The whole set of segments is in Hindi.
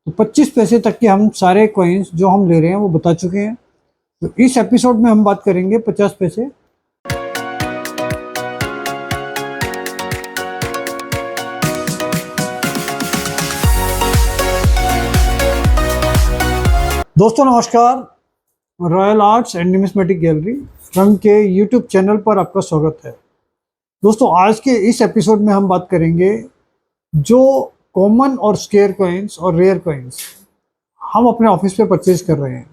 तो 25 पैसे तक के हम सारे कॉइन्स जो हम ले रहे हैं वो बता चुके हैं। तो इस एपिसोड में हम बात करेंगे 50 पैसे। दोस्तों नमस्कार, royal arts and numismatic gallery रंग के यूट्यूब चैनल पर आपका स्वागत है। दोस्तों आज के इस एपिसोड में हम बात करेंगे जो कॉमन और स्केयर कॉइन्स और रेयर कॉइन्स हम अपने ऑफिस पे परचेज कर रहे हैं,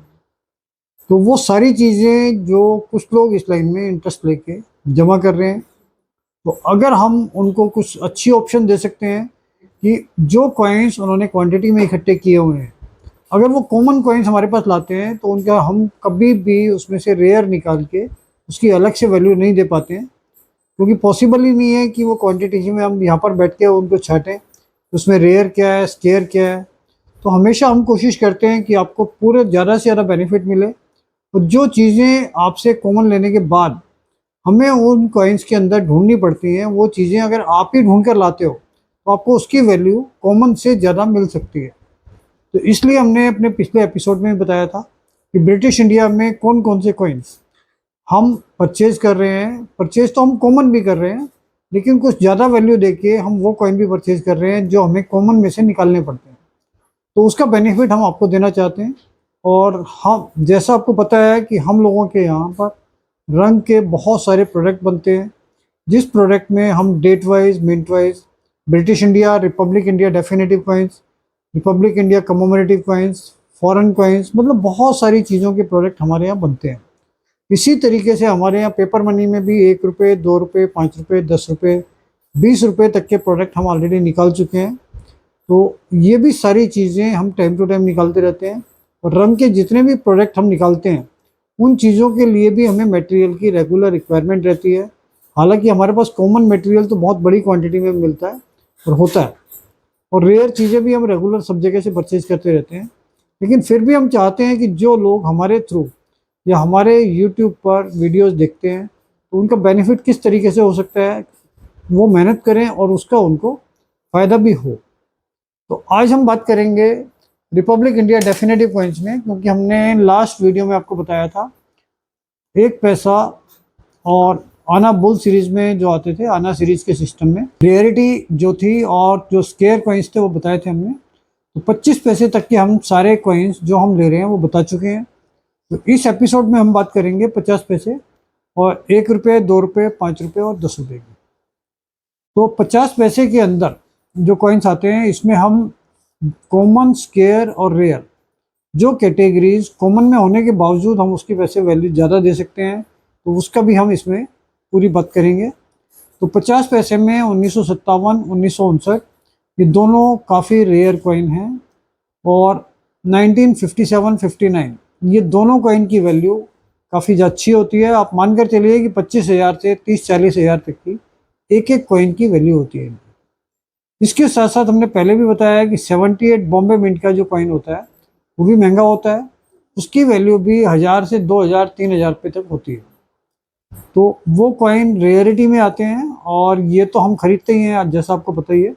तो वो सारी चीज़ें जो कुछ लोग इस लाइन में इंटरेस्ट लेके जमा कर रहे हैं, तो अगर हम उनको कुछ अच्छी ऑप्शन दे सकते हैं कि जो कॉइन्स उन्होंने क्वांटिटी में इकट्ठे किए हुए हैं, अगर वो कॉमन कॉइन्स हमारे पास लाते हैं तो उनका हम कभी भी उसमें से रेयर निकाल के उसकी अलग से वैल्यू नहीं दे पाते हैं, क्योंकि पॉसिबल ही नहीं है कि वो क्वांटिटी में हम यहाँ पर बैठ के उनको छाँटें उसमें रेयर क्या है, स्केयर क्या है। तो हमेशा हम कोशिश करते हैं कि आपको पूरे ज़्यादा से ज़्यादा बेनिफिट मिले, और जो चीज़ें आपसे कॉमन लेने के बाद हमें उन कॉइन्स के अंदर ढूंढनी पड़ती हैं, वो चीज़ें अगर आप ही ढूंढ कर लाते हो तो आपको उसकी वैल्यू कॉमन से ज़्यादा मिल सकती है। तो इसलिए हमने अपने पिछले एपिसोड में बताया था कि ब्रिटिश इंडिया में कौन कौन से कॉइन्स हम परचेज कर रहे हैं। परचेज तो हम कॉमन भी कर रहे हैं, लेकिन कुछ ज़्यादा वैल्यू देके हम वो कॉइन भी परचेज कर रहे हैं जो हमें कॉमन में से निकालने पड़ते हैं। तो उसका बेनिफिट हम आपको देना चाहते हैं। और हम जैसा आपको पता है कि हम लोगों के यहाँ पर रंग के बहुत सारे प्रोडक्ट बनते हैं, जिस प्रोडक्ट में हम date wise, mint wise, British India, republic India definitive coins, republic India commemorative coins, foreign coins, मतलब बहुत सारी चीज़ों के प्रोडक्ट हमारे यहाँ बनते हैं। इसी तरीके से हमारे यहाँ पेपर मनी में भी 1 रुपये, 2 रुपये, 5 रुपये, 10 रुपये, 20 रुपये तक के प्रोडक्ट हम ऑलरेडी निकाल चुके हैं। तो ये भी सारी चीज़ें हम टाइम टू टाइम निकालते रहते हैं, और रंग के जितने भी प्रोडक्ट हम निकालते हैं उन चीज़ों के लिए भी हमें मटेरियल की रेगुलर रिक्वायरमेंट रहती है। हालांकि हमारे पास कॉमन मटेरियल तो बहुत बड़ी क्वांटिटी में मिलता है और होता है, और रेयर चीज़ें भी हम रेगुलर सब जगह से परचेज करते रहते हैं। लेकिन फिर भी हम चाहते हैं कि जो लोग हमारे थ्रू या हमारे यूट्यूब पर वीडियोस देखते हैं तो उनका बेनिफिट किस तरीके से हो सकता है, वो मेहनत करें और उसका उनको फ़ायदा भी हो। तो आज हम बात करेंगे रिपब्लिक इंडिया डेफिनेटिव कॉइन्स में, क्योंकि हमने लास्ट वीडियो में आपको बताया था 1 पैसा और आना बुल सीरीज में जो आते थे, आना सीरीज के सिस्टम में रेयरिटी जो थी और जो स्केयर कॉइन्स थे वो बताए थे हमने। तो 25 पैसे तक के हम सारे कॉइन्स जो हम ले रहे हैं वो बता चुके हैं। तो इस एपिसोड में हम बात करेंगे 50 पैसे और 1 रुपये, 2 रुपये, 5 रुपये और 10 रुपये की। तो 50 पैसे के अंदर जो कॉइन्स आते हैं, इसमें हम कॉमन, स्केयर और रेयर जो कैटेगरीज कॉमन में होने के बावजूद हम उसकी वैसे वैल्यू ज़्यादा दे सकते हैं, तो उसका भी हम इसमें पूरी बात करेंगे। तो 50 पैसे में 1957, 1959 ये दोनों काफ़ी रेयर कॉइन हैं, और 1957, 59 ये दोनों कॉइन की वैल्यू काफ़ी अच्छी होती है। आप मानकर चलिए कि 25,000 से 30-40,000 तक की एक एक कॉइन की वैल्यू होती है। इसके साथ साथ हमने पहले भी बताया कि 78 बॉम्बे मिंट का जो कॉइन होता है वो भी महंगा होता है, उसकी वैल्यू भी 1000 से 2000, 3000 रुपये तक होती है। तो वो कॉइन रेयरिटी में आते हैं और ये तो हम खरीदते ही हैं, जैसा आपको पता ही है।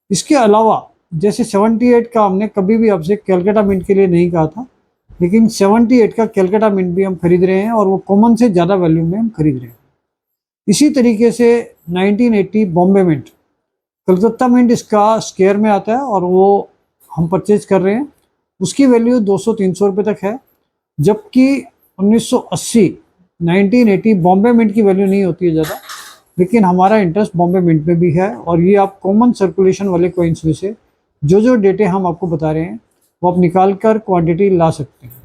इसके अलावा जैसे 78 का हमने कभी भी आपसे कैलकाटा मिंट के लिए नहीं कहा था, लेकिन 78 का कैलकाटा मिंट भी हम खरीद रहे हैं, और वो कॉमन से ज़्यादा वैल्यू में हम खरीद रहे हैं। इसी तरीके से 1980 बॉम्बे मिंट, कलकत्ता मिंट इसका स्केयर में आता है और वो हम परचेज कर रहे हैं, उसकी वैल्यू 200-300 रुपये तक है। जबकि 1980 1980 बॉम्बे मिंट की वैल्यू नहीं होती है ज़्यादा, लेकिन हमारा इंटरेस्ट बॉम्बे मिंट में भी है, और ये आप कॉमन सर्कुलेशन वाले कॉइन्स में से जो जो डेटे हम आपको बता रहे हैं वो आप निकाल कर क्वांटिटी ला सकते हैं।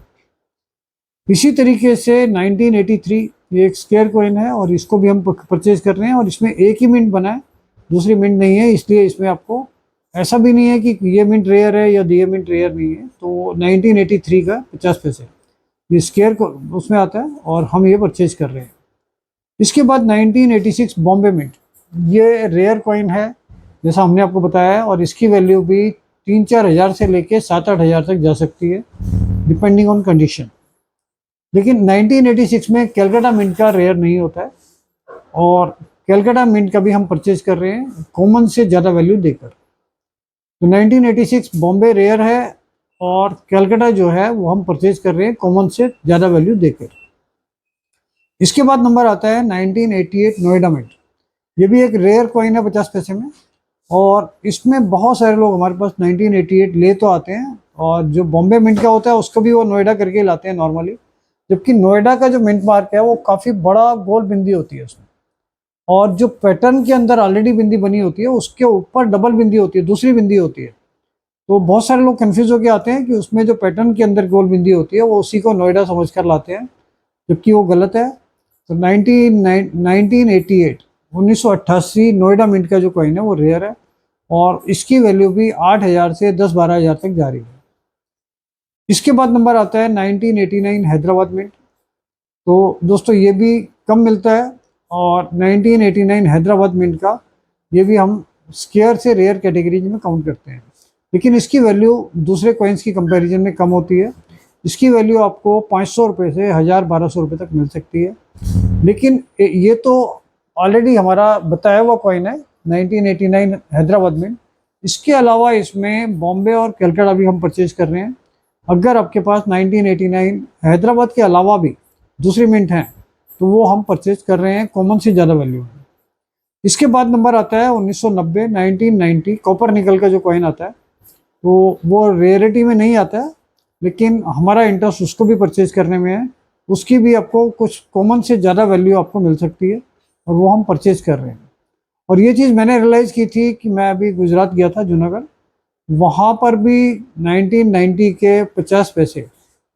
इसी तरीके से 1983 ये एक स्केयर कॉइन है, और इसको भी हम परचेज कर रहे हैं, और इसमें एक ही मिंट बना है, दूसरी मिंट नहीं है, इसलिए इसमें आपको ऐसा भी नहीं है कि ये मिंट रेयर है या ये मिंट रेयर नहीं है। तो 1983 का 50 पैसे ये स्केयर को उसमें आता है, और हम ये परचेज कर रहे हैं। इसके बाद 1986 बॉम्बे मिंट, ये रेयर कॉइन है जैसा हमने आपको बताया है, और इसकी वैल्यू भी 3-4 हज़ार से लेके 7-8 हज़ार तक जा सकती है डिपेंडिंग ऑन कंडीशन। लेकिन 1986 में कैलकाटा मिंट का रेयर नहीं होता है, और कैलकाटा मिंट का भी हम परचेज कर रहे हैं कॉमन से ज़्यादा वैल्यू देकर। तो 1986 बॉम्बे रेयर है, और कैलकाटा जो है वो हम परचेज कर रहे हैं कॉमन से ज़्यादा वैल्यू देकर। इसके बाद नंबर आता है 1988 नोएडा मिंट। ये भी एक रेयर कॉइन है 50 पैसे में, और इसमें बहुत सारे लोग हमारे पास 1988 ले तो आते हैं, और जो बॉम्बे मिंट का होता है उसको भी वो नोएडा करके लाते हैं नॉर्मली, जबकि नोएडा का जो मिंट मार्क है वो काफ़ी बड़ा गोल बिंदी होती है उसमें, और जो पैटर्न के अंदर ऑलरेडी बिंदी बनी होती है उसके ऊपर डबल बिंदी होती है, दूसरी बिंदी होती है। तो बहुत सारे लोग कंफ्यूज होकर आते हैं कि उसमें जो पैटर्न के अंदर गोल बिंदी होती है वो उसी को नोएडा समझ कर लाते हैं, जबकि वो गलत है। तो 1988 1988 नोएडा मिंट का जो कॉइन है वो रेयर है, और इसकी वैल्यू भी 8,000 से 10-12,000 तक जा रही है। इसके बाद नंबर आता है 1989 हैदराबाद मिंट। तो दोस्तों ये भी कम मिलता है, और 1989 हैदराबाद मिंट का ये भी हम स्केयर से रेयर कैटेगरीज में काउंट करते हैं, लेकिन इसकी वैल्यू दूसरे कॉइन्स की कंपैरिजन में कम होती है। इसकी वैल्यू आपको 500 रुपये से 1,000-1,200 रुपये तक मिल सकती है। लेकिन ये तो ऑलरेडी हमारा बताया हुआ कॉइन है 1989 हैदराबाद मिंट। इसके अलावा इसमें बॉम्बे और कलकत्ता भी हम परचेज कर रहे हैं। अगर आपके पास 1989 हैदराबाद के अलावा भी दूसरी मिंट हैं तो वो हम परचेज कर रहे हैं कॉमन से ज़्यादा वैल्यू है। इसके बाद नंबर आता है 1990 1990 कॉपर निकल का जो कॉइन आता है, तो वो रेयरिटी में नहीं आता है, लेकिन हमारा इंटरेस्ट उसको भी परचेज करने में है। उसकी भी आपको कुछ कॉमन से ज़्यादा वैल्यू आपको मिल सकती है, और वो हम परचेज कर रहे हैं। और ये चीज़ मैंने रियलाइज़ की थी कि मैं अभी गुजरात गया था, जूनागढ़, वहाँ पर भी 1990 के 50 पैसे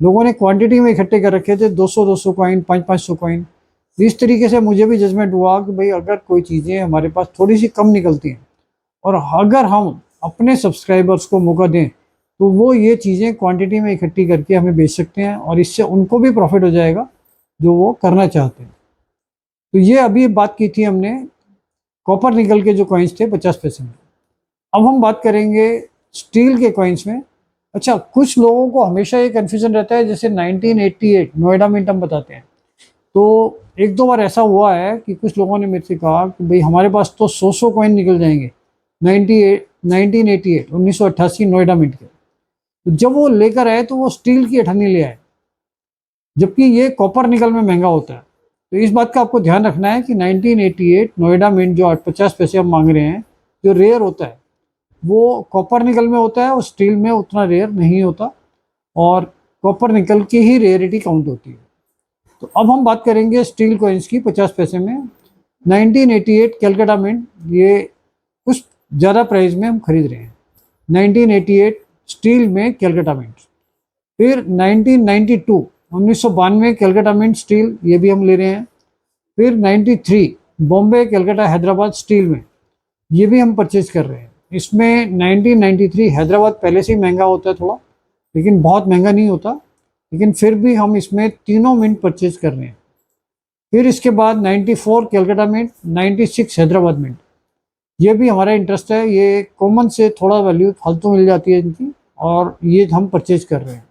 लोगों ने क्वांटिटी में इकट्ठे कर रखे थे, 200-200 कॉइन, 500-500 कॉइन। इस तरीके से मुझे भी जजमेंट हुआ कि भाई अगर कोई चीज़ें हमारे पास थोड़ी सी कम निकलती हैं और अगर हम अपने सब्सक्राइबर्स को मौका दें तो वो ये चीज़ें क्वांटिटी में इकट्ठी करके हमें बेच सकते हैं, और इससे उनको भी प्रॉफिट हो जाएगा जो वो करना चाहते हैं। तो ये अभी बात की थी हमने कॉपर निकल के जो कॉइन्स थे 50 पैसे में। अब हम बात करेंगे स्टील के कॉइन्स में। अच्छा, कुछ लोगों को हमेशा ये कन्फ्यूजन रहता है, जैसे 1988 नोएडा मिंट हम बताते हैं, तो एक दो बार ऐसा हुआ है कि कुछ लोगों ने मेरे से कहा कि भाई हमारे पास तो 100 कॉइन निकल जाएंगे 1988 नोएडा मिंट के। तो जब वो लेकर आए तो वो स्टील की अठन्नी ले आए, जबकि ये कॉपर निकल में महंगा होता है। तो इस बात का आपको ध्यान रखना है कि 1988 नोएडा मिंट जो 50 पैसे हम मांग रहे हैं, जो रेयर होता है वो कॉपर निकल में होता है, और स्टील में उतना रेयर नहीं होता, और कॉपर निकल की ही रेयरिटी काउंट होती है। तो अब हम बात करेंगे स्टील कॉइन्स की 50 पैसे में। 1988 कलकत्ता मिंट, ये कुछ ज़्यादा प्राइस में हम खरीद रहे हैं। 1988 स्टील में कलकत्ता मिंट। फिर 1992 कलकत्ता मिंट स्टील, ये भी हम ले रहे हैं। फिर 93 बॉम्बे कलकत्ता हैदराबाद स्टील में, ये भी हम परचेज कर रहे हैं। इसमें 1993 हैदराबाद पहले से ही महंगा होता है थोड़ा, लेकिन बहुत महंगा नहीं होता, लेकिन फिर भी हम इसमें तीनों मिंट परचेज कर रहे हैं। फिर इसके बाद 94 कलकत्ता मिंट, 96 हैदराबाद मिंट, ये भी हमारा इंटरेस्ट है। ये कॉमन से थोड़ा वैल्यू फालतू मिल जाती है इनकी, और ये हम परचेज कर रहे हैं।